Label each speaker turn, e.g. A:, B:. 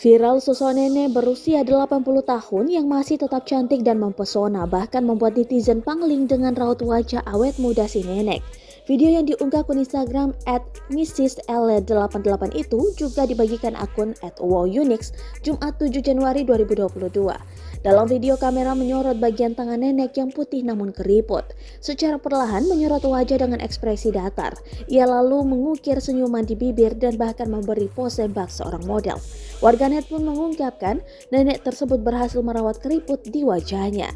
A: Viral sosok nenek berusia 80 tahun yang masih tetap cantik dan mempesona, bahkan membuat netizen pangling dengan raut wajah awet muda si nenek. Video yang diunggah akun Instagram @mrsl88 itu juga dibagikan akun @wowunix Jumat 7 Januari 2022. Dalam video, kamera menyorot bagian tangan nenek yang putih namun keriput. Secara perlahan menyorot wajah dengan ekspresi datar. Ia lalu mengukir senyuman di bibir dan bahkan memberi pose bak seorang model. Warganet pun mengungkapkan nenek tersebut berhasil merawat keriput di wajahnya.